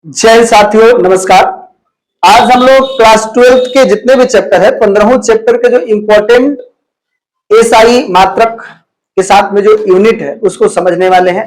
जय हिंद साथियों, नमस्कार। आज हम लोग क्लास 12th के जितने भी चैप्टर है 15वें चैप्टर के जो इंपॉर्टेंट एसआई मात्रक के साथ में जो यूनिट है उसको समझने वाले हैं।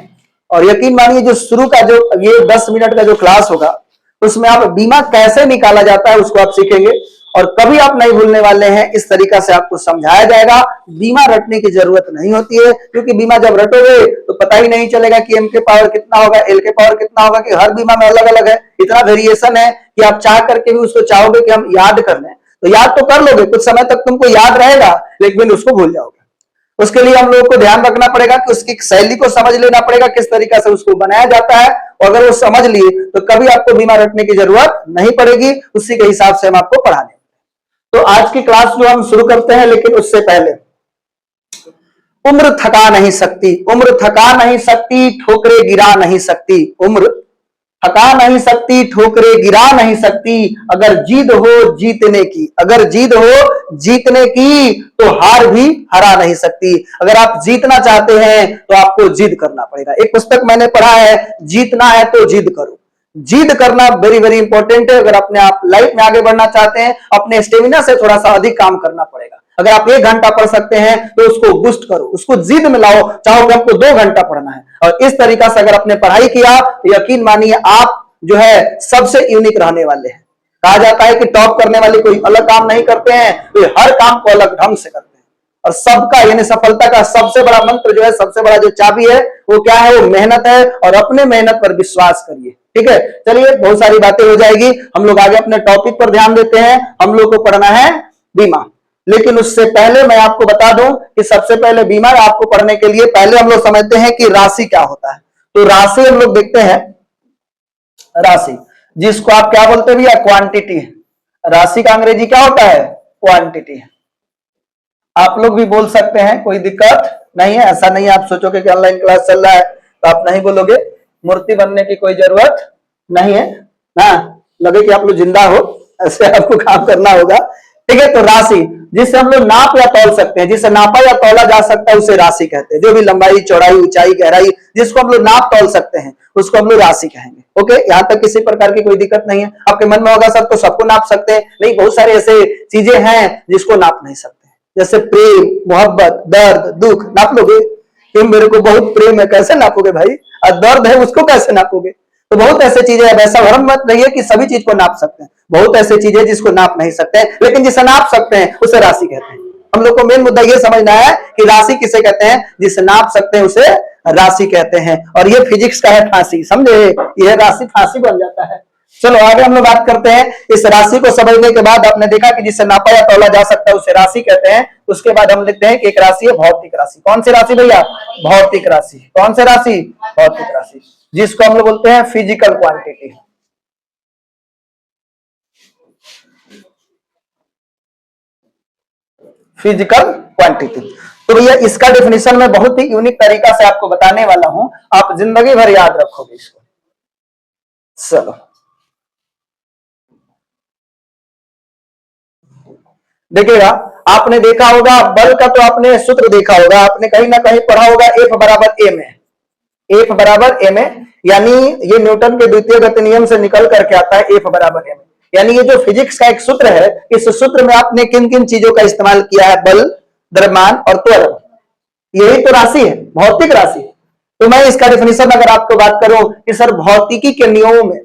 और यकीन मानिए जो शुरू का जो ये 10 मिनट का जो क्लास होगा उसमें आप बीमा कैसे निकाला जाता है उसको आप सीखेंगे। और कभी आप नहीं भूलने वाले हैं, इस तरीका से आपको समझाया जाएगा। बीमा रटने की जरूरत नहीं होती है, क्योंकि बीमा जब रटोगे तो पता ही नहीं चलेगा कि एम के पावर कितना होगा, एल के पावर कितना होगा, कि हर बीमा में अलग अलग है। इतना वेरिएशन है कि आप चाह करके भी उसको चाहोगे कि हम याद कर लें तो याद तो कर लोगे, कुछ समय तक तुमको याद रहेगा, लेकिन उसको भूल जाओगे। उसके लिए हम लोगों को ध्यान रखना पड़ेगा कि उसकी शैली को समझ लेना पड़ेगा, किस तरीका से उसको बनाया जाता है। और अगर वो समझ लिए तो कभी आपको बीमा रटने की जरूरत नहीं पड़ेगी, उसी के हिसाब से हम आपको पढ़ाने। तो आज की क्लास जो हम शुरू करते हैं, लेकिन उससे पहले उम्र थका नहीं सकती, उम्र थका नहीं सकती, ठोकरे गिरा नहीं सकती। उम्र थका नहीं सकती, ठोकरे गिरा नहीं सकती। अगर जिद हो जीतने की, अगर जिद हो जीतने की, तो हार भी हरा नहीं सकती। अगर आप जीतना चाहते हैं तो आपको जिद करना पड़ेगा। एक पुस्तक मैंने पढ़ा है, जीतना है तो जिद करो। जिद करना वेरी वेरी इंपॉर्टेंट है। अगर अपने आप लाइफ में आगे बढ़ना चाहते हैं, अपने स्टेमिना से थोड़ा सा अधिक काम करना पड़ेगा। अगर आप 1 घंटा पढ़ सकते हैं तो उसको बूस्ट करो, उसको जिद में लाओ, चाहो कि हमको 2 घंटा पढ़ना है। और इस तरीका से अगर आपने पढ़ाई किया, यकीन मानिए आप जो है सबसे यूनिक रहने वाले हैं। कहा जाता है कि टॉप करने वाले कोई अलग काम नहीं करते हैं, वे हर काम को अलग ढंग से करते हैं। और सबका यानी सफलता का सबसे बड़ा मंत्र जो है, सबसे बड़ा जो चाबी है वो क्या है? वो मेहनत है। और अपने मेहनत पर विश्वास करिए। ठीक है, चलिए बहुत सारी बातें हो जाएगी, हम लोग आगे अपने टॉपिक पर ध्यान देते हैं। हम लोग को पढ़ना है बीमा, लेकिन उससे पहले मैं आपको बता दूं कि सबसे पहले बीमा आपको पढ़ने के लिए पहले हम लोग समझते हैं कि राशि क्या होता है। तो राशि हम लोग देखते हैं, राशि जिसको आप क्या बोलते हैं भैया? क्वांटिटी। राशि का अंग्रेजी क्या होता है? क्वांटिटी। आप लोग भी बोल सकते हैं, कोई दिक्कत नहीं है। ऐसा नहीं है आप सोचोगे कि ऑनलाइन क्लास चल रहा है तो आप नहीं बोलोगे। मूर्ति बनने की कोई जरूरत नहीं है ना, लगे कि आप लोग जिंदा हो, ऐसे आपको काम करना होगा। ठीक है, तो राशि जिससे हम लोग नाप या तौल सकते हैं, जिसे नापा या तौला जा सकता है उसे राशि कहते हैं। जो भी लंबाई, चौड़ाई, ऊंचाई, गहराई जिसको हम लोग नाप तौल सकते हैं उसको हम लोग राशि कहेंगे। ओके, यहां तक किसी प्रकार की कोई दिक्कत नहीं है। आपके मन में होगा सर तो सबको नाप सकते हैं, नहीं, बहुत सारे ऐसे चीजें हैं जिसको नाप नहीं सकते। जैसे प्रेम, मोहब्बत, दर्द, दुख नाप लोगे? कि मेरे को बहुत प्रेम है, कैसे नापोगे भाई? और दर्द है उसको कैसे नापोगे? तो बहुत ऐसे चीजें हैं। वैसा भ्रम मत रहिए कि सभी चीज को नाप सकते हैं। बहुत ऐसी चीजें जिसको नाप नहीं सकते हैं, लेकिन जिसे नाप सकते हैं उसे राशि कहते हैं। हम लोग को मेन मुद्दा ये समझना है कि राशि किसे कहते हैं? जिसे नाप सकते हैं उसे राशि कहते हैं। और ये फिजिक्स का है फांसी, समझे? यह राशि फांसी बन जाता है। चलो आगे हम लोग बात करते हैं। इस राशि को समझने के बाद आपने देखा कि जिसे नापा या तौला जा सकता है उसे राशि कहते हैं। उसके बाद हम लिखते हैं कि एक राशि है भौतिक राशि। कौन सी राशि भैया? भौतिक राशि। कौन सी राशि? भौतिक राशि, जिसको हम लोग बोलते हैं फिजिकल क्वांटिटी। Physical quantity. तो भैया इसका डेफिनेशन मैं बहुत ही यूनिक तरीका से आपको बताने वाला हूं, आप जिंदगी भर याद रखोगे इसको। चलो देखिएगा, आपने देखा होगा बल का, तो आपने सूत्र देखा होगा, आपने कहीं ना कहीं पढ़ा होगा F बराबर M है। F बराबर M है, यानी ये न्यूटन के द्वितीय गति नियम से निकल करके आता है F बराबर M। यानी ये जो फिजिक्स का एक सूत्र है, इस सूत्र में आपने किन किन चीजों का इस्तेमाल किया है? बल, द्रव्यमान और त्वरण। यही तो राशि है, भौतिक राशि। तो मैं इसका डेफिनेशन अगर आपको बात करूं कि सर भौतिकी के नियमों में,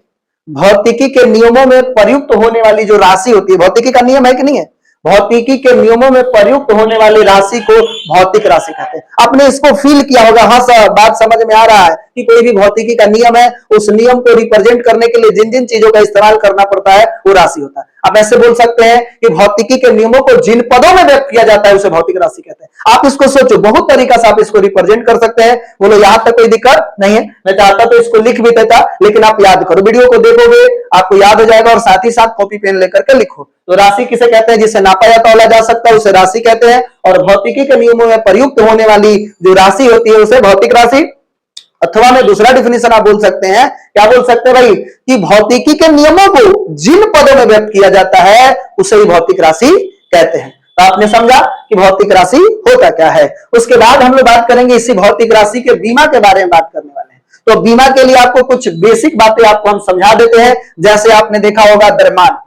भौतिकी के नियमों में प्रयुक्त होने वाली जो राशि होती है, भौतिकी का नियम है कि नहीं है? भौतिकी के नियमों में प्रयुक्त होने वाली राशि को भौतिक राशि कहते हैं। आपने इसको फील किया होगा, हाँ सर बात समझ में आ रहा है कि कोई भी भौतिकी का नियम है, उस नियम को रिप्रेजेंट करने के लिए जिन जिन चीजों का इस्तेमाल करना पड़ता है वो राशि होता है। आप ऐसे बोल सकते हैं कि भौतिकी के नियमों को जिन पदों में व्यक्त किया जाता है उसे भौतिक राशि कहते हैं। आप इसको सोचो, बहुत तरीका से आप इसको रिप्रेजेंट कर सकते हैं। बोलो यहां तक कोई दिक्कत नहीं है? मैं चाहता तो इसको लिख भी देता, लेकिन आप याद करो, वीडियो को देखोगे आपको याद हो जाएगा, और साथ ही साथ कॉपी पेन लेकर के लिखो। तो राशि किसे कहते हैं? जिसे नापा या तौला जा सकता है उसे राशि कहते हैं। और भौतिकी के नियमों में प्रयुक्त होने वाली जो राशि होती है उसे भौतिक राशि, अथवा में दूसरा डिफिनेशन आप बोल सकते हैं, क्या बोल सकते हैं भाई? कि भौतिकी के नियमों को जिन पदों में व्यक्त किया जाता है उसे ही भौतिक राशि कहते हैं। तो आपने समझा कि भौतिक राशि होता क्या है। उसके बाद हम लोग बात करेंगे इसी भौतिक राशि के बीमा के बारे में बात करने वाले हैं। तो बीमा के लिए आपको कुछ बेसिक बातें आपको हम समझा देते हैं। जैसे आपने देखा होगा दरमान,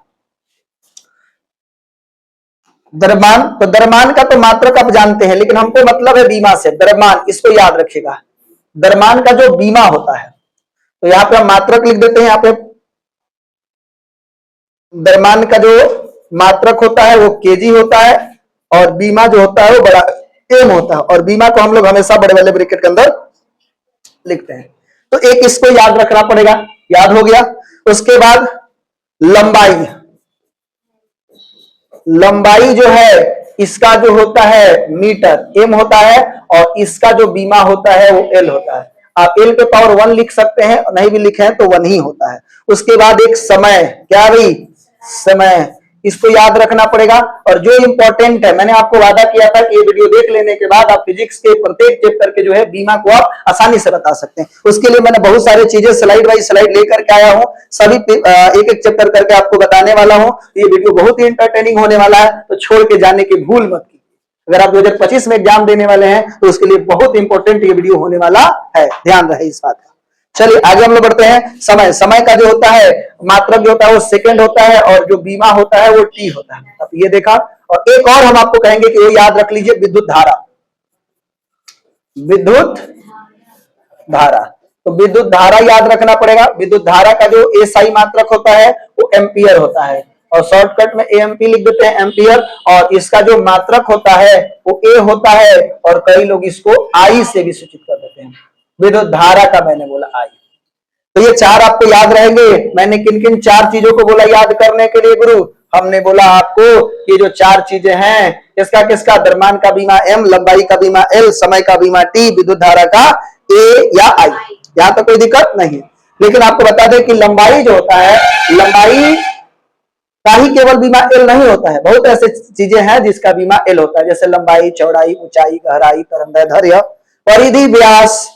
दरमान, तो दरमान का तो मात्रक आप जानते हैं, लेकिन हमको मतलब है बीमा से दरमान, इसको याद रखिएगा। दरमान का जो बीमा होता है, तो यहां पे हम मात्रक लिख देते हैं। यहां पे दरमान का जो मात्रक होता है वो केजी होता है, और बीमा जो होता है वो बड़ा एम होता है, और बीमा को हम लोग हमेशा बड़े वाले ब्रैकेट के अंदर लिखते हैं। तो एक इसको याद रखना पड़ेगा, याद हो गया। उसके बाद लंबाई, लंबाई जो है इसका जो होता है मीटर, एम होता है, और इसका जो बीमा होता है वो एल होता है। आप एल के पावर 1 लिख सकते हैं, नहीं भी लिखे हैं तो 1 ही होता है। उसके बाद एक समय, क्या भाई, समय, इसको याद रखना पड़ेगा। और जो इंपॉर्टेंट है, मैंने आपको वादा किया था कि ये वीडियो देख लेने के बाद आप फिजिक्स के प्रत्येक चैप्टर के जो है बीमा को आप आसानी से बता सकते हैं। उसके लिए मैंने बहुत सारी चीजें स्लाइड बाई स्लाइड लेकर के आया हूं, सभी एक एक चैप्टर करके आपको बताने वाला हूं। ये वीडियो बहुत ही इंटरटेनिंग होने वाला है, तो छोड़ के जाने की भूल मत कीजिए। अगर आप 2025 में एग्जाम देने वाले हैं तो उसके लिए बहुत इंपॉर्टेंट ये वीडियो होने वाला है, ध्यान रहे इस बात का। चलिए आगे हम लोग बढ़ते हैं। समय, समय का जो होता है मात्रक जो होता है वो सेकंड होता है, और जो बीमा होता है वो टी होता है। अब ये देखा, और एक और हम आपको कहेंगे कि वो याद रख लीजिए, विद्युत धारा, विद्युत धारा। तो विद्युत धारा याद रखना पड़ेगा। विद्युत धारा का जो एसआई मात्रक होता है वो एम्पियर होता है, और शॉर्टकट में एएमपी लिख देते हैं, एम्पियर। और इसका जो मात्रक होता है वो ए होता है, और कई लोग इसको आई से भी सूचित कर देते हैं। विद्युत धारा का मैंने बोला आई। तो ये चार आपको याद रहेंगे। मैंने किन किन चार चीजों को बोला याद करने के लिए गुरु? हमने बोला आपको ये जो चार चीजें हैं, किसका किसका, दरमान का बीमा एम, लंबाई का बीमा एल, समय का बीमा टी, विद्युत धारा का ए या आई। यहां तक कोई दिक्कत नहीं। लेकिन आपको बता दें कि लंबाई जो होता है, लंबाई का ही केवल बीमा एल नहीं होता है, बहुत ऐसे चीजें हैं जिसका बीमा एल होता है, जैसे लंबाई, चौड़ाई, ऊंचाई, गहराई, तरंगदैर्ध्य, परिधि, व्यास,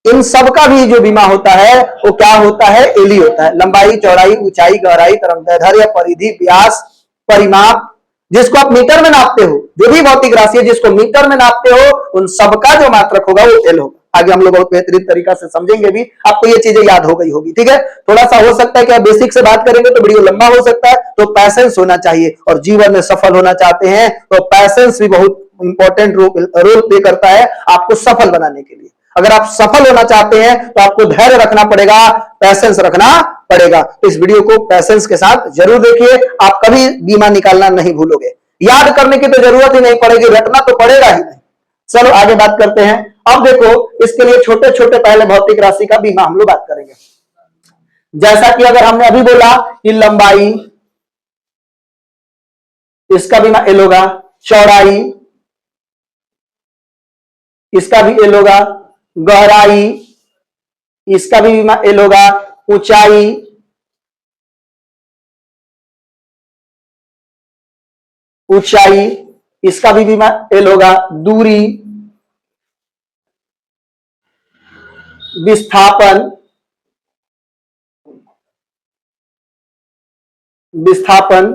इन सब का भी जो बीमा होता है वो क्या होता है, एल ही होता है। लंबाई, चौड़ाई, ऊंचाई, गहराई, तरंगदैर्ध्य, परिधि, व्यास, परिमाप, जिसको आप मीटर में नापते हो, जो भी भौतिक राशि है जिसको मीटर में नापते हो, उन सबका जो मात्रक होगा वो एल होगा। आगे हम लोग बहुत बेहतरीन तरीका से समझेंगे भी, आपको ये चीजें याद हो गई होगी। ठीक है, थोड़ा सा हो सकता है कि आप बेसिक से बात करेंगे तो वीडियो लंबा हो सकता है, तो पैसेंस होना चाहिए। और जीवन में सफल होना चाहते हैं तो पैसेंस भी बहुत इंपॉर्टेंट रोल प्ले करता है आपको सफल बनाने के लिए। अगर आप सफल होना चाहते हैं तो आपको धैर्य रखना पड़ेगा, पैसेंस रखना पड़ेगा। तो इस वीडियो को पैसेंस के साथ जरूर देखिए, आप कभी बीमा निकालना नहीं भूलोगे। याद करने की तो जरूरत ही नहीं पड़ेगी, रटना तो पड़ेगा ही नहीं। चलो आगे बात करते हैं। अब देखो, इसके लिए छोटे छोटे पहले भौतिक राशि का बीमा हम लोग बात करेंगे। जैसा कि अगर हमने अभी बोला कि लंबाई, इसका बीमा एल होगा, चौड़ाई, इसका भी एल होगा, गहराई, इसका भी बीमा एल होगा, ऊंचाई, ऊंचाई, इसका भी बीमा एल होगा, दूरी, विस्थापन, विस्थापन,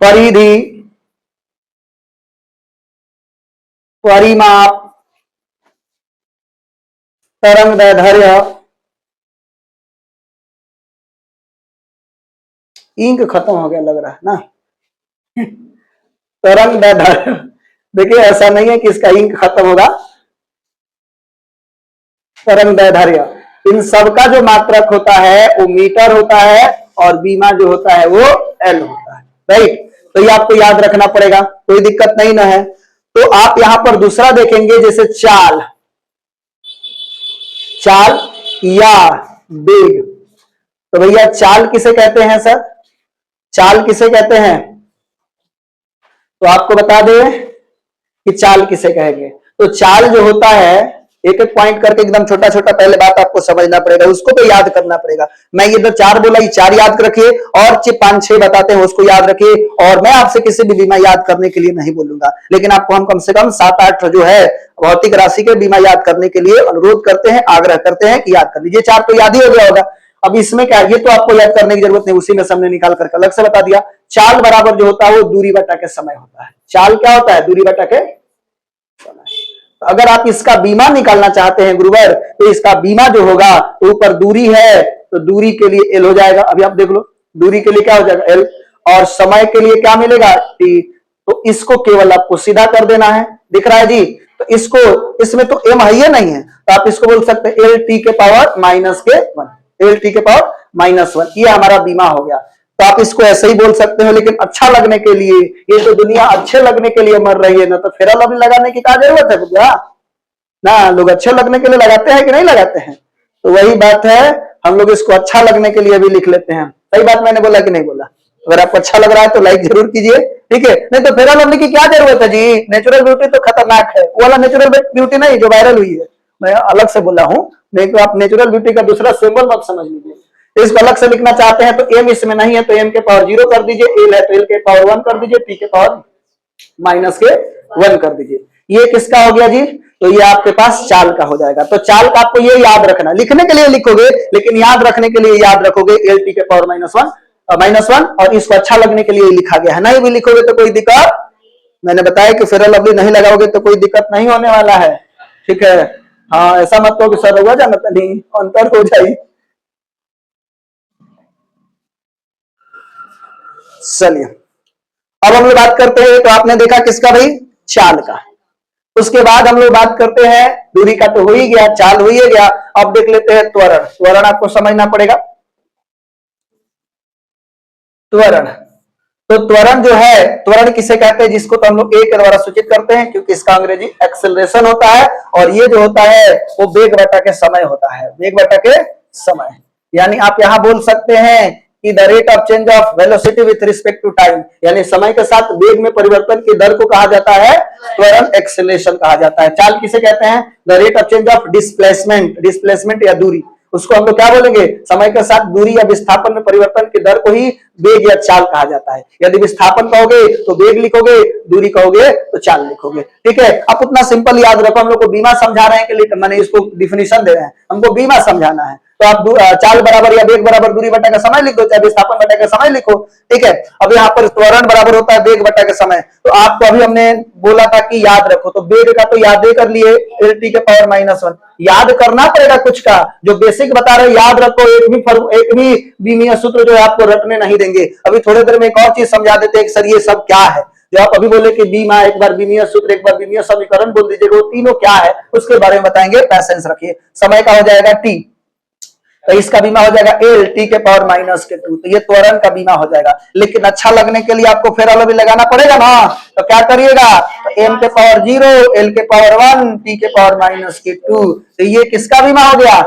परिधि, परिमाप, तरंगदैर्ध्य, इंक खत्म हो गया लग रहा है ना। तरंगदैर्ध्य, देखिए ऐसा नहीं है कि इसका इंक खत्म होगा। तरंगदैर्ध्य, इन सबका जो मात्रक होता है वो मीटर होता है, और बीमा जो होता है वो एल होता है। राइट, तो ये आपको याद रखना पड़ेगा, कोई दिक्कत नहीं ना है। तो आप यहां पर दूसरा देखेंगे, जैसे चाल, चाल या वेग। तो भैया चाल किसे कहते हैं सर, चाल किसे कहते हैं? तो आपको बता दें कि चाल किसे कहेंगे। तो चाल जो होता है, एक एक पॉइंट करके एकदम छोटा छोटा पहले बात आपको समझना पड़ेगा, उसको तो याद करना पड़ेगा। मैं ये तो चार बोला, ये चार याद रखिए, और 5-6 बताते हैं उसको याद रखिए। और मैं आपसे किसी भी बीमा याद करने के लिए नहीं बोलूंगा, लेकिन आपको हम कम से कम 7-8 जो है भौतिक राशि के बीमा याद करने के लिए अनुरोध करते हैं, आग्रह करते हैं कि याद कर लीजिए। चार तो याद ही हो गया होगा। अब इसमें क्या, ये तो आपको याद करने की जरूरत नहीं, उसी में हमने निकाल करके अलग से बता दिया। चाल बराबर जो होता है वो दूरी बटा के समय होता है। चाल क्या होता है, दूरी बटा के समय। अगर आप इसका बीमा निकालना चाहते हैं गुरुवर, तो इसका बीमा जो होगा, तो ऊपर दूरी है तो दूरी के लिए एल हो जाएगा। अभी आप देख लो, दूरी के लिए क्या हो जाएगा एल, और समय के लिए क्या मिलेगा टी। तो इसको केवल आपको सीधा कर देना है, दिख रहा है जी। तो इसको, इसमें तो एम है ही नहीं है, तो आप इसको बोल सकते हैं एल टी के पावर माइनस के वन, एल टी के पावर माइनस वन, ये हमारा बीमा हो गया। तो आप इसको ऐसे ही बोल सकते हो, लेकिन अच्छा लगने के लिए, ये तो दुनिया अच्छे लगने के लिए मर रही है ना, तो फेरा लवली लगाने की क्या जरूरत है भैया ना। लोग अच्छे लगने के लिए लगाते हैं कि नहीं लगाते हैं, तो वही बात है, हम लोग इसको अच्छा लगने के लिए भी लिख लेते हैं। सही बात मैंने बोला कि नहीं बोला? अगर आपको अच्छा लग रहा है तो लाइक जरूर कीजिए, ठीक है। नहीं तो फेरा लवली की क्या जरूरत है जी, नेचुरल ब्यूटी तो खतरनाक है, वो वाला नेचुरल ब्यूटी नहीं जो वायरल हुई है, मैं अलग से बोला हूं। नहीं तो आप नेचुरल ब्यूटी का दूसरा सिंबल मत समझ लीजिए। इसको अलग से लिखना चाहते हैं तो एम इसमें नहीं है, तो एम के पावर 0 कर दीजिए, एल है तो एल के पावर 1 कर दीजिए, टी के पावर माइनस के 1 कर दीजिए। ये किसका हो गया जी? तो ये आपके पास चाल का हो जाएगा। तो चाल का आपको ये याद रखना, लिखने के लिए लिखोगे, लेकिन याद रखने के लिए याद रखोगे एल टी के पावर माइनस वन, और इसको अच्छा लगने के लिए लिखा गया है। नहीं भी लिखोगे तो कोई दिक्कत, मैंने बताया कि फेयर लवली नहीं लगाओगे तो कोई दिक्कत नहीं होने वाला है, ठीक है। हाँ, ऐसा मत कहो कि सर हुआ जाना नहीं, अंतर हो जाए। चलिए अब हम लोग बात करते हैं, तो आपने देखा किसका भाई, चाल का। उसके बाद हम लोग बात करते हैं, दूरी का तो हो ही गया, चाल हो ही गया। अब देख लेते हैं त्वरण। त्वरण आपको समझना पड़ेगा। त्वरण, तो त्वरण जो है, त्वरण किसे कहते हैं? जिसको तो हम लोग ए के द्वारा सूचित करते हैं, क्योंकि इसका अंग्रेजी एक्सेलरेशन होता है, और ये जो होता है वो वेग बटा के समय होता है, वेग बटा के समय। यानी आप यहां बोल सकते हैं कि the rate of change of velocity with respect to time, यानी समय के साथ वेग में परिवर्तन की दर को कहा जाता है त्वरण, एक्सेलरेशन कहा जाता है। चाल किसे कहते हैं? The rate of change of displacement, displacement या दूरी, उसको हम लोग क्या बोलेंगे? समय के साथ दूरी या विस्थापन में परिवर्तन की दर को ही वेग या चाल कहा जाता है। यदि विस्थापन कहोगे तो वेग लिखोगे, दूरी कहोगे तो चाल लिखोगे, ठीक है। आप उतना सिंपल याद रखो, हम लोग को बीमा समझा रहे हैं कि लिए मैंने इसको डिफिनेशन दे रहे हैं, हमको बीमा समझाना है। तो आप चाल बराबर या वेग बराबर दूरी बटा का समय लिख दो, चाहे विस्थापन बटा का समय लिखो, ठीक है। अब यहाँ पर त्वरण बराबर होता है वेग बटा का समय। तो आपको अभी हमने बोला था कि याद रखो, तो वेग का तो याद ही कर लिए, एल टी के पावर माइनस वन। याद करना पड़ेगा कुछ का, जो बेसिक बता रहे याद रखो, एक भी बीमीय सूत्र जो है आपको रटने नहीं देंगे। अभी थोड़ी देर में एक और चीज समझा देते हैं कि सर ये सब क्या है। जो आप अभी बोले कि बीमा, एक बार बीमीय सूत्र, एक बार बीमीय समीकरण बोल दीजिएगा, वो तीनों क्या है उसके बारे में बताएंगे, पैसेंस रखिए। समय का हो जाएगा टी, तो इसका बीमा हो जाएगा एल टी के पावर माइनस के 2, तो ये त्वरण का बीमा हो जाएगा। लेकिन अच्छा लगने के लिए आपको फेरा भी लगाना पड़ेगा ना, तो क्या करिएगा? तो एम के पावर 0, एल के पावर 1, टी के पावर माइनस के 2, तो ये किसका बीमा हो गया?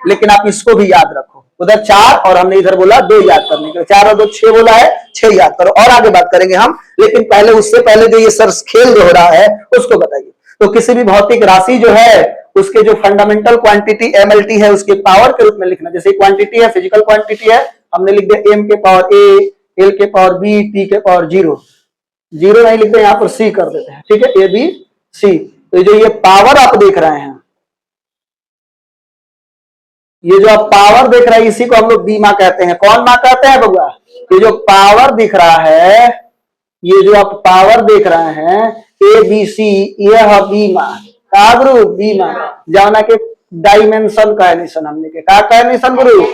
लेकिन आप इसको भी याद रखो, उधर 4 और हमने इधर बोला 2 याद करने के लिए, 4 और 2 6 बोला है, 6 याद करो, और आगे बात करेंगे हम। लेकिन पहले, उससे पहले जो ये सर खेल जो हो रहा है उसको बताइए। तो किसी भी भौतिक राशि जो है उसके जो फंडामेंटल क्वांटिटी एमएलटी है उसके पावर के रूप में लिखना। जैसे क्वांटिटी है, फिजिकल क्वांटिटी है, हमने लिख दिया एम के पावर ए, एल के पावर बी, टी के पावर 0, 0 नहीं लिखते, यहां पर सी कर देते हैं, ठीक है, ए बी सी। तो जो ये पावर आप देख रहे हैं, ये जो आप पावर देख रहे हैं, इसी को हम लोग बीमा कहते हैं। कौन माँ कहते हैं बबुआ? ये जो पावर दिख रहा है, ये जो आप पावर देख रहे हैं ए बी सी, यह बीमा का गुरु, बीमा जाना के डायमेंशन का निशान, हमने के का निशान गुरु,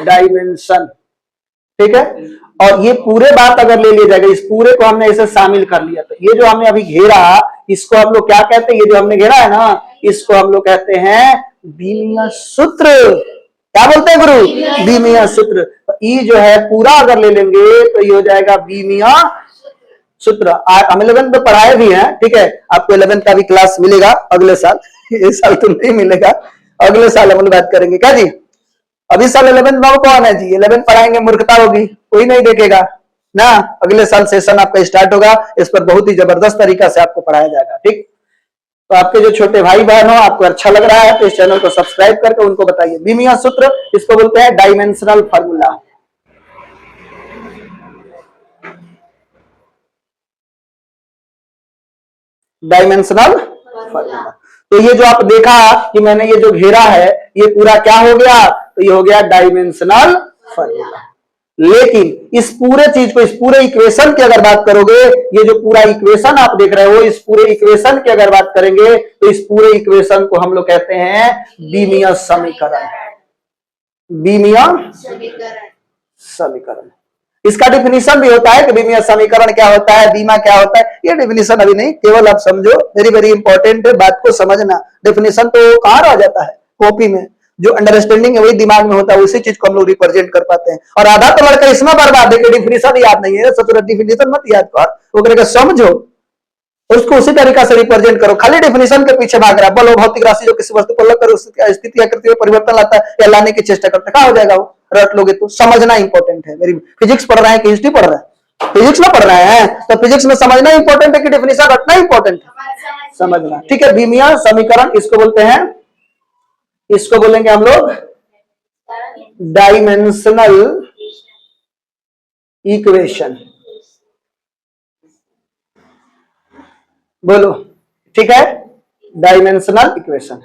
डायमेंशन, ठीक है। और ये पूरे बात अगर ले लिया जाएगा, इस पूरे को हमने इसे शामिल कर लिया, तो ये जो हमने अभी घेरा, इसको हम लोग क्या कहते हैं? ये जो हमने घेरा है ना, इसको हम लोग कहते हैं बीमीय सूत्र। क्या बोलते हैं गुरु? बीमीय सूत्र। तो ये जो है पूरा अगर ले लेंगे तो ये हो जाएगा बीमीय सूत्र। हम 11th में पढ़ाए भी हैं, ठीक है। आपको 11th का भी क्लास मिलेगा अगले साल, इस साल तो नहीं मिलेगा, अगले साल हम बात करेंगे, क्या जी? अभी साल 11th में कौन है जी? 11th पढ़ाएंगे, मूर्खता होगी, कोई नहीं देखेगा ना। अगले साल सेशन आपका स्टार्ट होगा, इस पर बहुत ही जबरदस्त तरीका से आपको पढ़ाया जाएगा, ठीक। तो आपके जो छोटे भाई बहन हो, आपको अच्छा लग रहा है तो इस चैनल को सब्सक्राइब करके उनको बताइए। बीमीय सूत्र, इसको बोलते हैं डायमेंशनल फार्मूला। Dimensional formula. तो ये जो आप देखा कि मैंने ये जो घेरा है, ये पूरा क्या हो गया? तो ये हो गया डायमेंशनल फार्मूला। लेकिन इस पूरे चीज को, इस पूरे इक्वेशन की अगर बात करोगे, ये जो पूरा इक्वेशन आप देख रहे हो, इस पूरे इक्वेशन की अगर बात करेंगे तो इस पूरे इक्वेशन को हम लोग कहते हैं बीमीय समीकरण। बीमीय समीकरण, इसका डिफिनीशन भी होता है कि बीमीय समीकरण क्या होता है, बीमा क्या होता है। ये डिफिनीशन अभी नहीं, केवल आप समझो, वेरी वेरी इंपॉर्टेंट है, बात को समझना। डिफिनीशन तो कहां रह जाता है कॉपी में, जो अंडरस्टैंडिंग है वही दिमाग में होता है, उसी चीज को हम लोग रिप्रेजेंट कर पाते हैं। और आधा तो लड़का इसमें बर्बाद है कि डिफिनीशन याद नहीं है, सोच डिफिनीशन मत याद कर, वो करके समझो, उसको उसी तरीका से रिप्रेजेंट करो। खाली डेफिनेशन के पीछे भाग रहा है, बल और भौतिक राशि जो किसी वस्तु पर लगकर उसकी स्थिति आकृति में परिवर्तन लाता है या लाने की चेष्टा करता है, क्या हो जाएगा वो, रट लोगे तो। समझना इंपॉर्टेंट है। मेरी फिजिक्स पढ़ रहे हैं कि हिस्ट्री पढ़ रहे हैं, फिजिक्स में पढ़ रहे हैं तो फिजिक्स में समझना इंपॉर्टेंट है कि डेफिनेशन रटना इंपॉर्टेंट है, समझना। ठीक है, बीमीय समीकरण इसको बोलते हैं, इसको बोलेंगे हम लोग डायमेंशनल इक्वेशन। बोलो, ठीक है, डायमेंशनल इक्वेशन।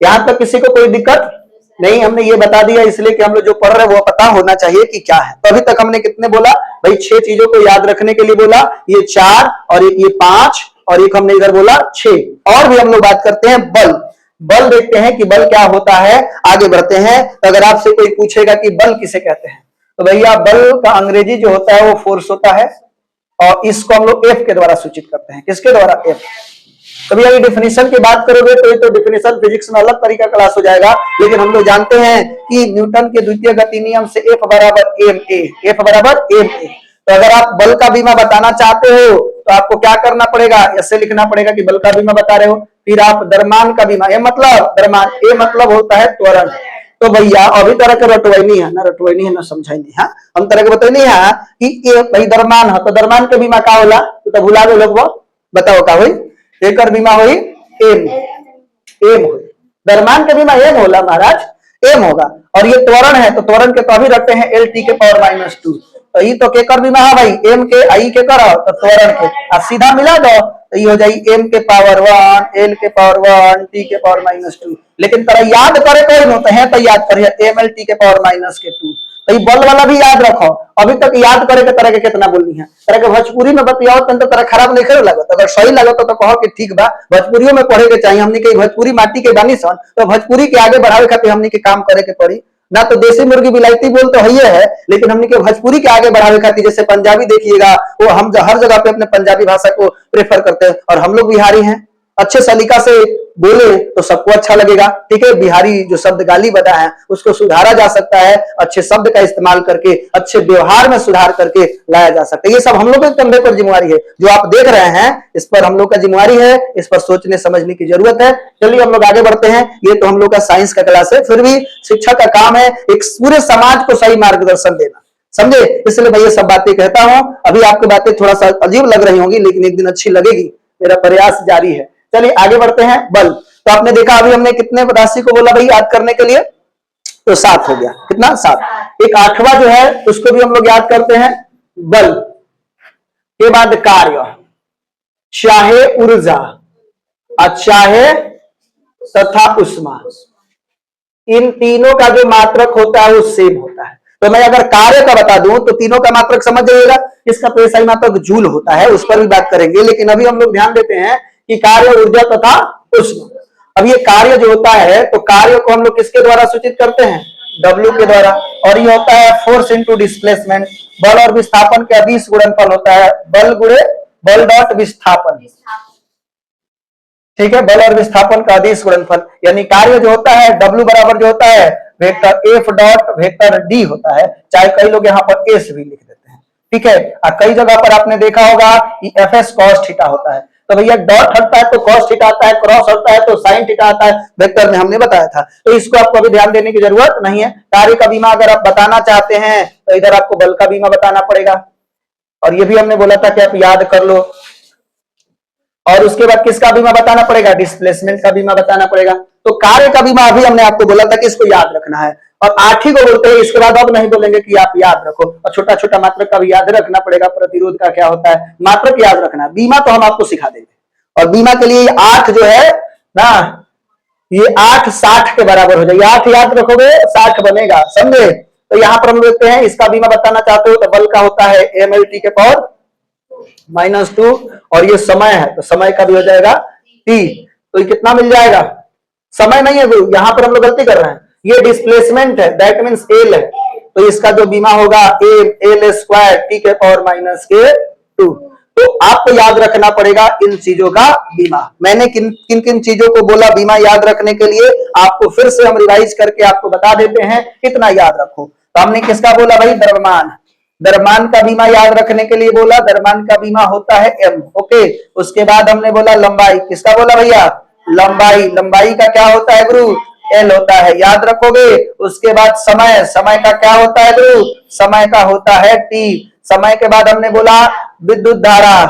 यहां तक किसी को कोई दिक्कत नहीं? हमने ये बता दिया इसलिए कि हम लोग जो पढ़ रहे हैं वो पता होना चाहिए कि क्या है। तो अभी तक हमने कितने बोला भाई, 6 चीजों को याद रखने के लिए बोला, ये 4 और एक ये 5 और एक हमने इधर बोला 6। और भी हम लोग बात करते हैं बल। बल देखते हैं कि बल क्या होता है, आगे बढ़ते हैं। तो अगर आपसे कोई पूछेगा कि बल किसे कहते हैं, तो भैया बल का अंग्रेजी जो होता है वो फोर्स होता है, और इसको हम लोग एफ के द्वारा सूचित करते हैं। किसके द्वारा? एफ। कभी अभी डिफिनीशन की बात करोगे तो ये तो डिफिनीशन फिजिक्स में अलग तरीका क्लास हो जाएगा, लेकिन हम लोग जानते हैं कि न्यूटन के द्वितीय गति नियम से एफ बराबर एम ए, एफ बराबर एम ए। तो अगर आप बल का बीमा बताना चाहते हो तो आपको क्या करना पड़ेगा, ऐसे लिखना पड़ेगा कि बल का बीमा बता रहे हो, फिर आप द्रव्यमान का बीमा, ए मतलब द्रव्यमान, ए मतलब होता है त्वरण। तो भैया अभी तरह के रटवैनी है ना, रटवैनी है ना, समझाई नहीं है, हम तरह के बताई नहीं है कि ये भाई द्रव्यमान है तो द्रव्यमान के बीमा का होला, तो भुला दो लोग, बताओ का हुई, एकर बीमा हुई एम, एम हुई। द्रव्यमान के बीमा एम होला महाराज, एम होगा। और ये त्वरण है तो त्वरण के तो अभी रखते हैं एल टी के पावर -2, तो ये तो केकर बीमा है भाई, एम के आई के करो तो त्वरण के, अब सीधा मिला दो तो ये हो जाए एम के पावर 1 एल के पावर 1 टी के पावर -2। लेकिन तरह याद करे कोई नहीं है तो याद करिए एम एल टी के पावर -2। तो ये बल वाला भी याद रखो। अभी तक याद करे के तरह के कितना बोलनी है, तरह के भोजपुरी में बतियाओ तो तरह खराब नहीं करे लगत, अगर सही लगत तो कहो कि ठीक बा, भोजपुरियों में पढ़े के चाहिए। हमने के भोजपुरी माटी के बानी सन, तो भोजपुरी के आगे बढ़ावे खातिर हमने के काम करे के पड़ी ना। तो देसी मुर्गी बिलायती बोल तो है, लेकिन हमने के भोजपुरी के आगे बढ़ावे खातिर, जैसे पंजाबी देखिएगा, वो हम हर जगह पे अपने पंजाबी भाषा को प्रेफर करते हैं, और हम लोग बिहारी हैं, अच्छे सलीका से बोले तो सबको अच्छा लगेगा। ठीक है, बिहारी जो शब्द गाली बता है उसको सुधारा जा सकता है, अच्छे शब्द का इस्तेमाल करके, अच्छे व्यवहार में सुधार करके लाया जा सकता है। ये सब हम लोग के कंधे पर जिम्मेवारी है, जो आप देख रहे हैं इस पर हम लोग का जिम्मेवारी है, इस पर सोचने समझने की जरूरत है। चलिए हम लोग आगे बढ़ते हैं। ये तो हम लोग का साइंस का क्लास है, फिर भी शिक्षक का काम है एक पूरे समाज को सही मार्गदर्शन देना, समझे? इसलिए मैं ये सब बातें कहता हूं। अभी आपकी बातें थोड़ा सा अजीब लग रही होंगी, लेकिन एक दिन अच्छी लगेगी, मेरा प्रयास जारी है। चलिए आगे बढ़ते हैं। बल, तो आपने देखा अभी हमने कितने राशि को बोला भाई याद करने के लिए, तो 7 हो गया। कितना? 7। एक 8वां जो है उसको भी हम लोग याद करते हैं, बल के बाद कार्य, चाहे ऊर्जा चाहे तथा उष्मा, इन तीनों का जो मात्रक होता है वो सेम होता है। तो मैं अगर कार्य का बता दूं तो तीनों का मात्रक समझ जाइएगा, इसका पेशाई मात्रक जूल होता है, उस पर भी बात करेंगे, लेकिन अभी हम लोग ध्यान देते हैं कि कार्य, ऊर्जा तथा उष्मा। अब ये कार्य जो होता है तो कार्य को हम लोग किसके द्वारा सूचित करते हैं? W के द्वारा, और ये होता है फोर्स इनटू डिस्प्लेसमेंट, बल और विस्थापन का अदिश गुणनफल होता है, बल गुणे बल डॉट विस्थापन। ठीक है, बल और विस्थापन का अदिश गुणनफल, यानी कार्य जो होता है W बराबर जो होता है vector F dot vector D होता है, चाहे कई लोग यहाँ पर S भी लिख देते हैं। ठीक है, कई जगह पर आपने देखा होगा कि FS cos थीटा होता है, तो भैया डॉट हटता है तो cos थीटा आता है, क्रॉस हटता है तो sin थीटा आता है, वेक्टर में हमने बताया था। तो इसको आपको अभी ध्यान देने की जरूरत नहीं है। कार्य का बीमा अगर आप बताना चाहते हैं तो इधर आपको बल का बीमा बताना पड़ेगा, और ये भी हमने बोला था कि आप याद कर लो। और उसके बाद किसका बीमा बताना पड़ेगा? डिस्प्लेसमेंट का बीमा बताना पड़ेगा। तो कार्य का बीमा अभी हमने आपको बोला था कि इसको याद रखना है, और 8 ही को बोलते हैं, इसके बाद अब नहीं बोलेंगे कि आप याद रखो। और छोटा छोटा मात्रक का भी याद रखना पड़ेगा, प्रतिरोध का क्या होता है, मात्रक याद रखना। बीमा तो हम आपको सिखा देंगे, और बीमा के लिए 8 जो है ना, ये 8 60 के बराबर हो जाएगी। 8 याद रखोगे 60 बनेगा, समझे? तो यहाँ पर हम देखते हैं इसका बीमा बताना चाहते हो तो बल का होता है ml t के पावर -2 और ये समय है तो समय का भी हो जाएगा t। तो ये कितना मिल जाएगा, समय नहीं है गुरु, यहाँ पर हम लोग गलती कर रहे हैं, ये डिस्प्लेसमेंट है, दैट मीन्स एल है, तो इसका जो बीमा होगा एल स्क्वायर टी के पावर -2। तो आपको याद रखना पड़ेगा इन चीजों का बीमा। मैंने किन किन चीजों को बोला बीमा याद रखने के लिए, आपको फिर से हम रिवाइज करके आपको बता देते हैं, कितना याद रखो। तो हमने किसका बोला भाई, द्रव्यमान, द्रव्यमान का बीमा याद रखने के लिए बोला, द्रव्यमान का बीमा होता है m। ओके, उसके बाद हमने बोला लंबाई, किसका बोला भैया, लंबाई, लंबाई का क्या होता है गुरु, L होता है, याद रखोगे। उसके बाद समय, समय का क्या होता है गुरु, समय का होता है T। समय के बाद हमने बोला विद्युत धारा,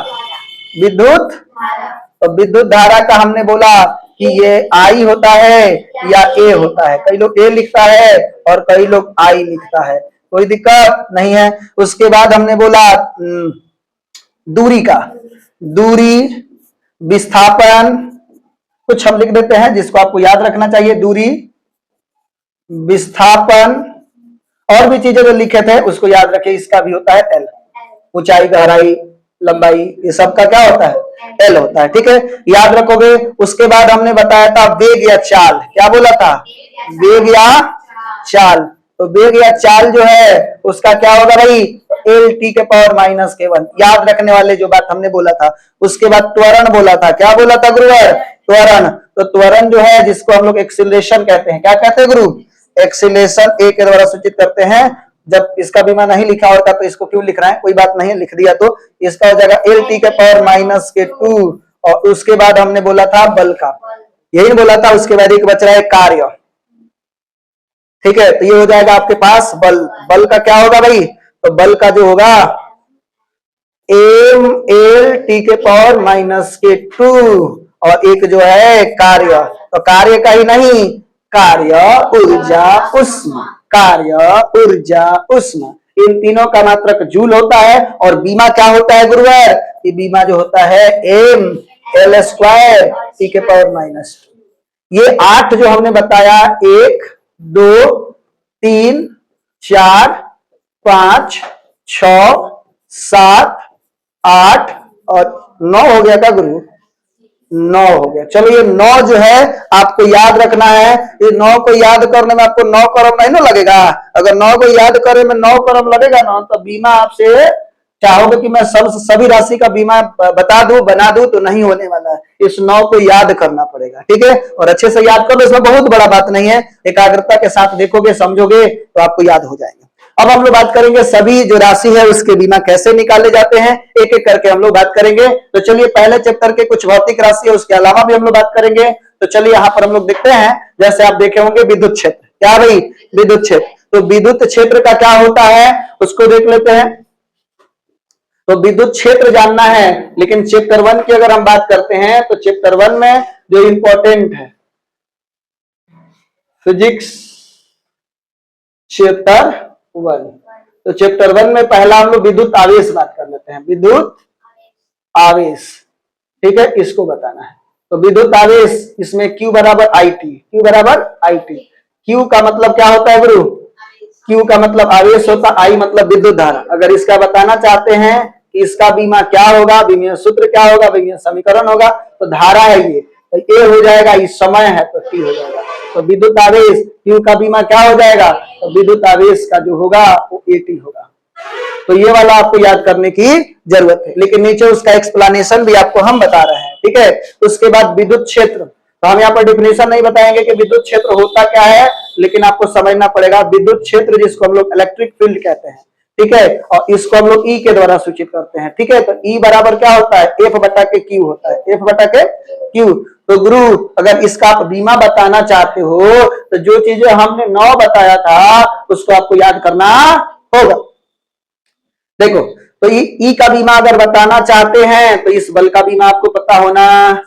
विद्युत, तो विद्युत धारा का हमने बोला कि ये I होता है या A होता है, कई लोग A लिखता है और कई लोग I लिखता है, कोई दिक्कत नहीं है। उसके बाद हमने बोला दूरी का, दूरी, विस्थापन, कुछ हम लिख देते हैं जिसको आपको याद रखना चाहिए, दूरी, विस्थापन, और भी चीजें जो लिखे थे उसको याद रखिए, इसका भी होता है L। ऊंचाई, गहराई, लंबाई, ये सब का क्या होता है, L होता है, ठीक है, याद रखोगे। उसके बाद हमने बताया था वेग या चाल, क्या बोला था, वेग या चाल, तो वेग या चाल जो है उसका क्या होगा भाई, एल टी के पावर -1, याद रखने वाले जो बात हमने बोला था। उसके बाद त्वरण बोला था, क्या बोला था गुरुवर, त्वरण, तो त्वरण जो है जिसको हम लोग एक्सीलरेशन कहते हैं, क्या कहते हैं गुरु, एक्सीलरेशन ए के द्वारा सूचित करते हैं। जब इसका बीमा नहीं लिखा होता तो इसको क्यों लिख रहा है, कोई बात नहीं, लिख दिया तो इसका हो जाएगा एल टी के पावर -2। और उसके बाद हमने बोला था बल का, यही बोला था। उसके बाद एक बच रहा है कार्य, ठीक है, तो ये हो जाएगा आपके पास बल। बल का क्या होगा भाई, तो बल का जो होगा एम एल टी के पावर -2 और एक जो है कार्य, तो कार्य का ही नहीं, कार्य, ऊर्जा, उष्मा, कार्य, ऊर्जा, उष्मा, इन तीनों का मात्रक जूल होता है। और बीमा क्या होता है गुरुवर, ये बीमा जो होता है एम एल स्क्वायर टी के पावर -2। ये 8 जो हमने बताया, 1 2 3 4 5 6 7 8 और 9 हो गया था गुरु, 9 हो गया। चलो ये 9 जो है आपको याद रखना है, ये 9 को याद करने में आपको 9 करोड़ नहीं ना लगेगा। अगर 9 को याद करने में 9 करोड़ लगेगा ना, तो बीमा आपसे चाहोगे कि मैं सभी राशि का बीमा बता दूं, बना दूं, तो नहीं होने वाला है। इस 9 को याद करना पड़ेगा, ठीक है, और अच्छे से याद कर लो, इसमें बहुत बड़ा बात नहीं है, एकाग्रता के साथ देखोगे, समझोगे तो आपको याद हो जाएगा। अब हम लोग बात करेंगे सभी जो राशि है उसके बीमा कैसे निकाले जाते हैं, एक एक करके हम लोग बात करेंगे। तो चलिए पहले चैप्टर के कुछ भौतिक राशि है उसके अलावा भी हम लोग बात करेंगे। तो चलिए यहाँ पर हम लोग देखते हैं, जैसे आप देखे होंगे विद्युत क्षेत्र, क्या भाई, विद्युत क्षेत्र, तो विद्युत क्षेत्र का क्या होता है उसको देख लेते हैं। तो विद्युत क्षेत्र जानना है, लेकिन चैप्टर 1 की अगर हम बात करते हैं तो चैप्टर 1 में जो इंपॉर्टेंट है फिजिक्स चैप्टर 1, तो चैप्टर 1 में पहला हम लोग विद्युत आवेश बात कर लेते हैं, विद्युत आवेश, ठीक है, इसको बताना है। तो विद्युत आवेश, इसमें Q बराबर IT, Q बराबर IT, Q का मतलब क्या होता है गुरु, Q का मतलब आवेश होता है, I मतलब विद्युत धारा। अगर इसका बताना चाहते हैं कि इसका बीमा क्या होगा, बीमा सूत्र क्या होगा, बीमा समीकरण होगा, तो धारा है ये, तो A हो जाएगा, इस समय है तो T हो जाएगा। तो विद्युत आवेश Q का बीमा क्या हो जाएगा, तो विद्युत आवेश का जो होगा वो AT होगा। तो ये वाला आपको याद करने की जरूरत है, लेकिन नीचे उसका एक्सप्लेनेशन भी आपको हम बता रहे हैं, ठीक है। उसके बाद विद्युत क्षेत्र, तो हम यहाँ पर डिफिनेशन नहीं बताएंगे कि विद्युत क्षेत्र होता क्या है, लेकिन आपको समझना पड़ेगा विद्युत क्षेत्र जिसको हम लोग इलेक्ट्रिक फील्ड कहते हैं, ठीक है, और इसको हम लोग E के द्वारा सूचित करते हैं, ठीक है। तो E बराबर क्या होता है, F बटा के Q होता है, F बटा के Q। तो गुरु अगर इसका आप बीमा बताना चाहते हो तो जो चीजें हमने 9 बताया था उसको आपको याद करना होगा। देखो, तो ई का बीमा अगर बताना चाहते हैं तो इस बल का बीमा आपको पता होना,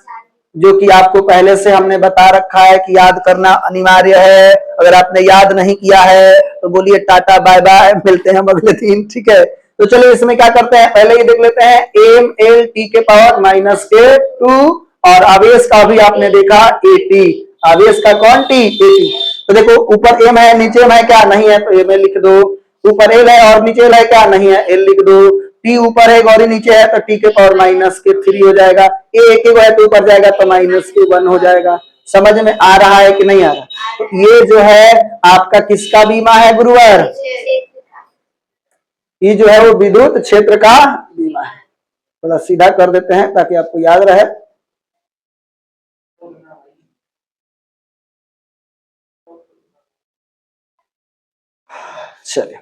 जो कि आपको पहले से हमने बता रखा है कि याद करना अनिवार्य है। अगर आपने याद नहीं किया है तो बोलिए टाटा बाय बाय, मिलते हैं हम अगले दिन, ठीक है। तो चलिए इसमें क्या करते हैं, पहले ये देख लेते हैं एम एल टी के पावर -2 और आवेश का भी आपने देखा AT, आवेश का कौन T, AT। तो देखो ऊपर एम है नीचे एम है क्या, नहीं है तो एम लिख दो। ऊपर एल है और नीचे एल है क्या, नहीं है, एल लिख दो। टी ऊपर है और नीचे है तो टी के पावर -3 हो जाएगा। ए एक है तो ऊपर जाएगा तो -1 हो जाएगा। समझ में आ रहा है कि नहीं आ रहा? तो ये जो है आपका किसका बीमा है गुरुवर? ये जो है वो विद्युत क्षेत्र का बीमा है। थोड़ा सीधा कर देते हैं ताकि आपको याद रहे। चलिए,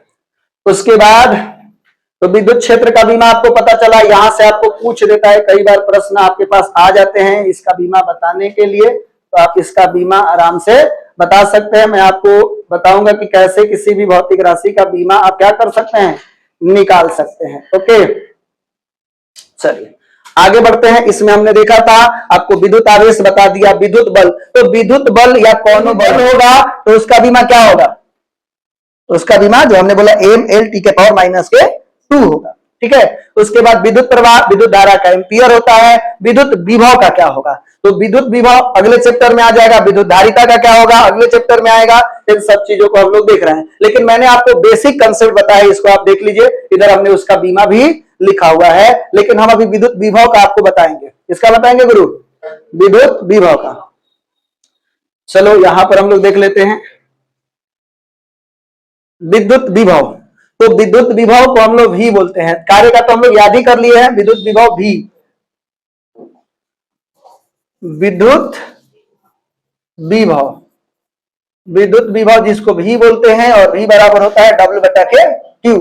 उसके बाद तो विद्युत क्षेत्र का बीमा आपको पता चला। यहां से आपको पूछ देता है, कई बार प्रश्न आपके पास आ जाते हैं इसका बीमा बताने के लिए, तो आप इसका बीमा आराम से बता सकते हैं। मैं आपको बताऊंगा कि कैसे किसी भी भौतिक राशि का बीमा आप क्या कर सकते हैं, निकाल सकते हैं। ओके, चलिए आगे बढ़ते हैं। इसमें हमने देखा था, आपको विद्युत आवेश बता दिया, विद्युत बल। तो विद्युत बल या कौन बल होगा तो उसका बीमा क्या होगा? तो उसका बीमा जो हमने बोला ML T के पावर -2 होगा। ठीक है, उसके बाद विद्युत प्रवाह, विद्युत धारा का एम्पियर होता है। विद्युत विभव का क्या होगा? तो विद्युत विभव अगले चैप्टर में आ जाएगा। विद्युत धारिता का क्या होगा? अगले चैप्टर में आएगा। इन सब चीजों को हम लोग देख रहे हैं, लेकिन मैंने आपको बेसिक कंसेप्ट बताया, इसको आप देख लीजिए। इधर हमने उसका बीमा भी लिखा हुआ है, लेकिन हम अभी विद्युत विभव का आपको बताएंगे। इसका बताएंगे गुरु, विद्युत विभव का। चलो यहां पर हम लोग देख लेते हैं विद्युत विभव। तो विद्युत विभव को हम लोग भी बोलते हैं। कार्य का तो हम लोग याद ही कर लिए हैं, विद्युत विभव भी, विद्युत विभव, विद्युत विभव जिसको भी बोलते हैं। और भी बराबर होता है W/Q।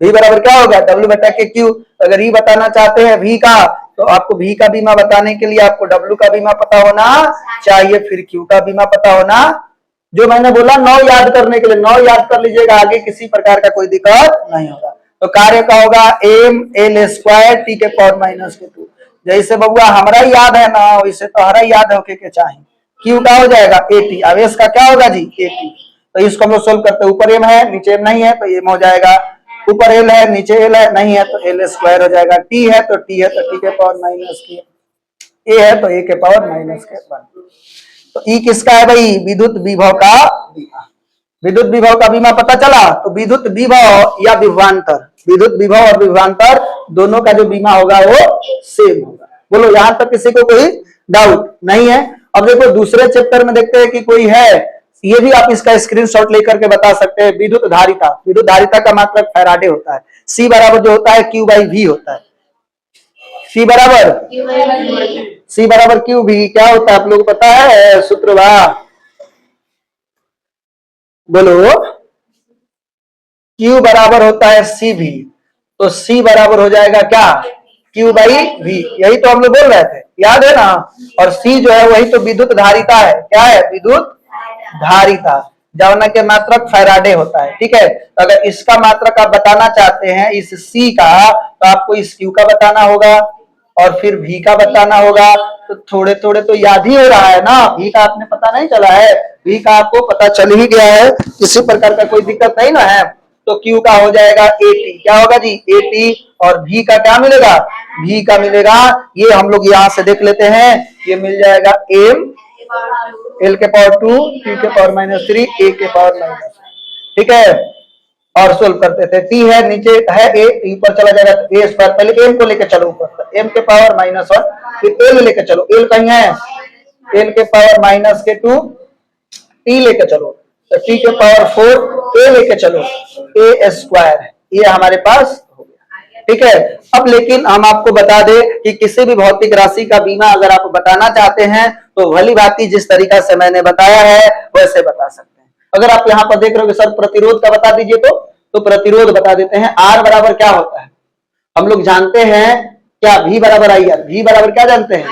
भी बराबर क्या होगा? W/Q। अगर ही बताना चाहते हैं भी का, तो आपको भी का बीमा बताने के लिए आपको W का बीमा पता होना चाहिए, फिर Q का बीमा पता होना। जो मैंने बोला 9 याद करने के लिए, 9 याद कर लीजिएगा, आगे किसी प्रकार का कोई दिक्कत नहीं होगा। तो कार्य का होगा ML² T के पावर -2। जैसे बबुआ हमारा याद है ना, वैसे तो हमारा याद होके के चाहिए। क्यू का हो जाएगा AT। आवेश का क्या होगा जी? AT। तो इसको हम लोग सोल्व करते हैं। ऊपर एम है नीचे एम नहीं है तो एम हो जाएगा। ऊपर एल है नीचे एल है नहीं है तो L² हो जाएगा। टी है तो टी है तो टी के पावर -के, ए है तो ए के पावर -1। तो ई किसका है भाई? विद्युत विभव का बीमा। विद्युत विभव का बीमा पता चला। तो विद्युत विभव या विभवांतर, विद्युत विभव और विभवांतर दोनों का जो बीमा होगा वो सेम होगा। बोलो यहां तक किसी को कोई डाउट नहीं है? अब देखो दूसरे चैप्टर में देखते हैं कि कोई है, ये भी आप इसका स्क्रीनशॉट लेकर के बता सकते हैं। विद्युत धारिता, विद्युत धारिता का मात्रक फैराडे होता है। सी बराबर जो होता है Q/V होता है। सी बराबर क्यू भी क्या होता है आप लोग पता है? सूत्र बोलो। Q बराबर होता है CV, तो C बराबर हो जाएगा क्या? Q/V। यही तो हम लोग बोल रहे थे, याद है ना? और C जो है वही तो विद्युत धारिता है। क्या है? विद्युत धारिता, जवना के मात्रक फैराडे होता है। ठीक है, तो अगर इसका मात्रक आप बताना चाहते हैं इस C का, तो आपको इस Q का बताना होगा और फिर V का बताना होगा। तो थोड़े थोड़े तो याद ही हो रहा है ना। V का आपने पता नहीं चला है? V का आपको पता चल ही गया है, किसी प्रकार का कोई दिक्कत नहीं ना है। तो Q का हो जाएगा AT। क्या होगा जी? AT। और V का क्या मिलेगा? V का मिलेगा, ये हम लोग यहां से देख लेते हैं, ये मिल जाएगा M L के पावर 2 T के पावर -3 A के पावर -। ठीक है, और सोल्व करते थे। T है नीचे है A, ऊपर चला जाएगा तो A²। पहले M को लेकर चलो ऊपर, M के पावर -1, फिर L लेकर चलो, L कहीं है, L के पावर -2, T लेकर चलो तो T के पावर 4, A लेके चलो, A²। ये हमारे पास हो गया। ठीक है, अब लेकिन हम आपको बता दें कि किसी भी भौतिक राशि का बीमा अगर आप बताना चाहते हैं तो भली भांति जिस तरीका से मैंने बताया है वैसे बता सकते हैं। अगर आप यहाँ पर देख रहे हो सर प्रतिरोध का बता दीजिए, तो प्रतिरोध बता देते हैं। R बराबर क्या होता है? हम लोग जानते हैं क्या? V बराबर IR। V बराबर क्या जानते हैं?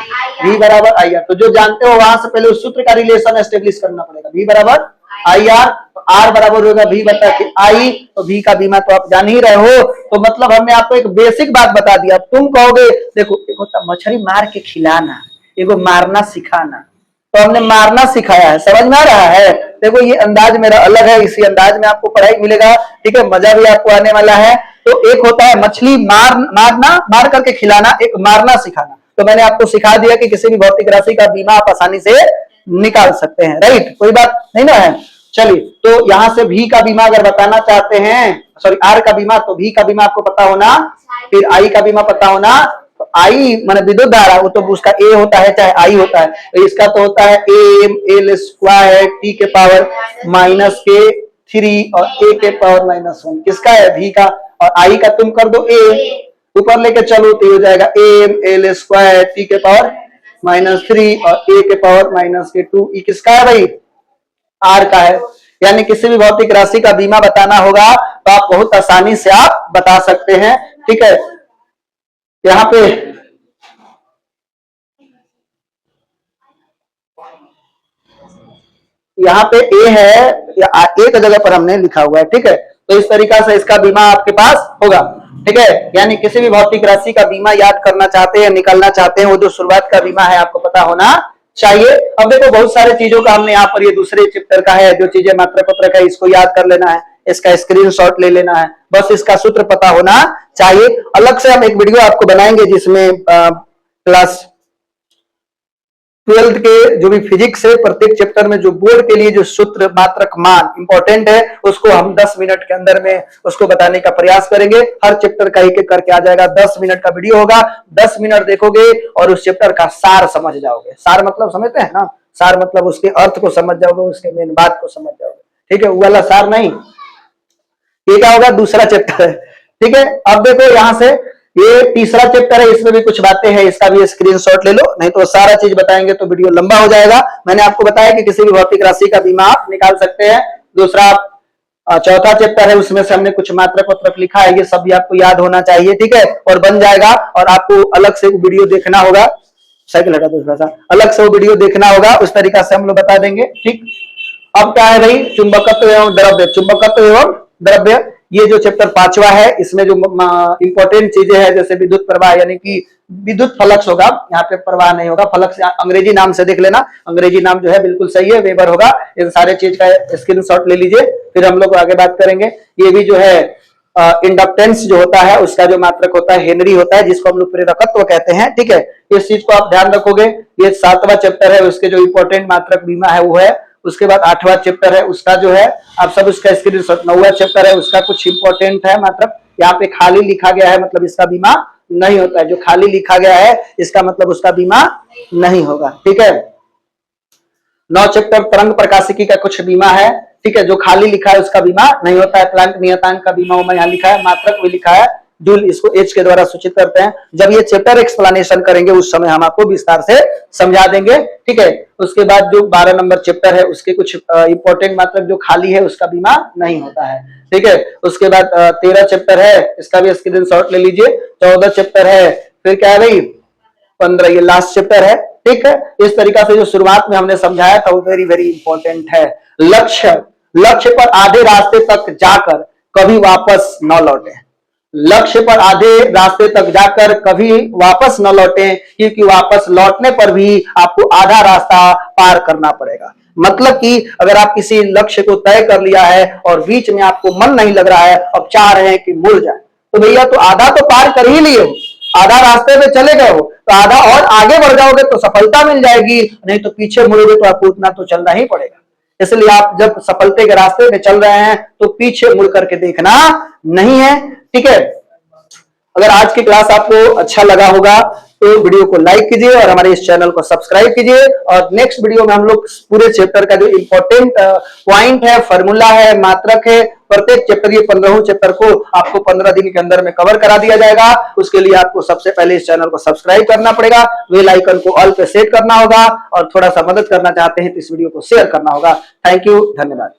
V बराबर IR। तो जो जानते हो वहां से पहले उस सूत्र का रिलेशन एस्टेब्लिश करना पड़ेगा। V बराबर IR, तो R बराबर होगा V/I। तो V का बीमा तो आप जान ही रहे हो। तो मतलब हमने आपको एक बेसिक बात बता दिया। तुम कहोगे देखो एक होता मछली मार के खिलाना, एगो मारना सिखाना। तो हमने मारना सिखाया है, समझ में आ रहा है? देखो ये अंदाज मेरा अलग है, इसी अंदाज में आपको पढ़ाई मिलेगा। ठीक है, मजा भी आपको आने वाला है। तो एक होता है मछली मारना, मार करके खिलाना, एक मारना सिखाना। तो मैंने आपको सिखा दिया कि किसी भी भौतिक राशि का बीमा आप आसानी से निकाल सकते हैं। राइट, कोई बात नहीं ना है? चलिए, तो यहां से भी का बीमा अगर बताना चाहते हैं, सॉरी आर का बीमा, तो भी का बीमा आपको पता होना, फिर आई का बीमा पता होना। तो आई माने विद्युत धारा, वो तो उसका ए होता है चाहे आई होता है, तो इसका तो होता है एम एल स्क्वायर टी के पावर माइनस के 3 और ए के पावर -1। किसका है? भी का। और आई का तुम कर दो ए, ऊपर लेके चलो तो हो जाएगा एम एल स्क्वायर टी के पावर -3 और ए के पावर -2। ये किसका है भाई? आर का है। यानी किसी भी भौतिक राशि का बीमा बताना होगा तो आप बहुत आसानी से आप बता सकते हैं। ठीक है, यहाँ पे ए है या एक जगह पर हमने लिखा हुआ है। ठीक है, तो इस तरीका से इसका बीमा आपके पास होगा। ठीक है, यानी किसी भी भौतिक राशि का बीमा याद करना चाहते हैं, निकलना चाहते हैं, वो जो शुरुआत का बीमा है आपको पता होना चाहिए। अब देखो बहुत सारे चीजों का हमने यहाँ पर, ये दूसरे चैप्टर का है, जो चीजें मात्रक पत्रक है इसको याद कर लेना है, इसका स्क्रीनशॉट ले लेना है, बस इसका सूत्र पता होना चाहिए। अलग से हम एक वीडियो आपको बनाएंगे जिसमें क्लास 12th के जो भी फिजिक्स है, प्रत्येक चैप्टर में जो बोर्ड के लिए जो सूत्र मात्रक मान इंपॉर्टेंट है, उसको हम 10 मिनट के अंदर में उसको बताने का प्रयास करेंगे। हर चैप्टर का एक एक करके आ जाएगा, 10 मिनट का वीडियो होगा, 10 मिनट देखोगे और उस चैप्टर का सार समझ जाओगे। सार मतलब समझते हैं ना? सार मतलब उसके अर्थ को समझ जाओगे, उसके मेन बात को समझ जाओगे। ठीक है, वो वाला सार नहीं, ये क्या होगा? दूसरा चैप्टर है। ठीक है, अब देखो यहां से ये तीसरा चैप्टर है, इसमें भी कुछ बातें हैं, इसका भी स्क्रीनशॉट ले लो, नहीं तो सारा चीज बताएंगे तो वीडियो लंबा हो जाएगा। मैंने आपको बताया कि किसी भी भौतिक राशि का बीमा आप निकाल सकते हैं। दूसरा चौथा चैप्टर है, उसमें से हमने कुछ मात्रक पत्रक लिखा है, ये सब भी आपको याद होना चाहिए। ठीक है, और बन जाएगा, और आपको अलग से वीडियो देखना होगा, साइकिल हटा दूसरा सा, अलग से वो वीडियो देखना होगा, उस तरीका से हम लोग बता देंगे। ठीक, अब क्या है भाई? चुंबकत्व एवं द्रव्य। चुंबकत्व एवं द्रव्य, ये जो चैप्टर 5वां है, इसमें जो इंपॉर्टेंट चीजें हैं जैसे विद्युत प्रवाह, यानी कि विद्युत फ्लक्स होगा, यहाँ पे प्रवाह नहीं होगा, फ्लक्स अंग्रेजी नाम से देख लेना, अंग्रेजी नाम जो है बिल्कुल सही है, वेबर होगा। इन सारे चीज का स्क्रीनशॉट ले लीजिए, फिर हम लोग आगे बात करेंगे। ये भी जो है इंडक्टेंस जो होता है उसका जो मात्रक होता है हेनरी होता है, जिसको हम लोग प्रेरकत्व कहते हैं। ठीक है, इस चीज को आप ध्यान रखोगे। ये 7वां चैप्टर है, उसके जो इंपॉर्टेंट मात्रक बीमा है वो है। उसके बाद 8वां चैप्टर है, उसका जो है आप सब उसका स्क्रीनशॉट। 9वां चैप्टर है, उसका कुछ इंपॉर्टेंट है मात्रक, यहाँ पे खाली लिखा गया है, मतलब इसका बीमा नहीं होता है। जो खाली लिखा गया है इसका मतलब उसका बीमा नहीं होगा। ठीक है, 9 चैप्टर तरंग प्रकाशिकी का कुछ बीमा है। ठीक है, जो खाली लिखा है उसका बीमा नहीं होता है। प्लांक नियतांक का बीमा यहाँ लिखा है, मात्रक भी लिखा है, जूल इसको एच के द्वारा सूचित करते हैं। जब ये चैप्टर एक्सप्लेनेशन करेंगे उस समय हम आपको विस्तार से समझा देंगे। ठीक है, उसके बाद जो 12 नंबर चैप्टर है उसके कुछ इंपॉर्टेंट मात्रक जो खाली है उसका बीमा नहीं होता है। ठीक है, उसके बाद 13 चैप्टर है, इसका भी स्क्रीनशॉट ले लीजिए। 14 चैप्टर है, फिर क्या है भाई 15, ये लास्ट चैप्टर है। ठीक है, इस तरीका से जो शुरुआत में हमने समझाया था वो वेरी वेरी इंपॉर्टेंट है। लक्ष्य पर आधे रास्ते तक जाकर कभी वापस न लौटे। लक्ष्य पर आधे रास्ते तक जाकर कभी वापस न लौटे, क्योंकि वापस लौटने पर भी आपको आधा रास्ता पार करना पड़ेगा। मतलब कि अगर आप किसी लक्ष्य को तय कर लिया है और बीच में आपको मन नहीं लग रहा है, अब चाह रहे हैं कि मुड़ जाए, तो भैया तो आधा तो पार कर ही लिए हो, आधा रास्ते में चले गए हो, तो आधा और आगे बढ़ जाओगे तो सफलता मिल जाएगी, नहीं तो पीछे मुड़ोगे तो आपको उतना तो चलना ही पड़ेगा। इसलिए आप जब सफलता के रास्ते में चल रहे हैं तो पीछे मुड़ करके देखना नहीं है। ठीक है, अगर आज की क्लास आपको अच्छा लगा होगा तो वीडियो को लाइक कीजिए और हमारे इस चैनल को सब्सक्राइब कीजिए। और नेक्स्ट वीडियो में हम लोग पूरे चैप्टर का जो इंपॉर्टेंट पॉइंट है, फॉर्मूला है, मात्रक है, प्रत्येक चैप्टर, ये 15 चैप्टर को आपको 15 दिन के अंदर में कवर करा दिया जाएगा। उसके लिए आपको सबसे पहले इस चैनल को सब्सक्राइब करना पड़ेगा, बेल आइकन को ऑल पे सेट करना होगा, और थोड़ा सा मदद करना चाहते हैं तो इस वीडियो को शेयर करना होगा। थैंक यू, धन्यवाद।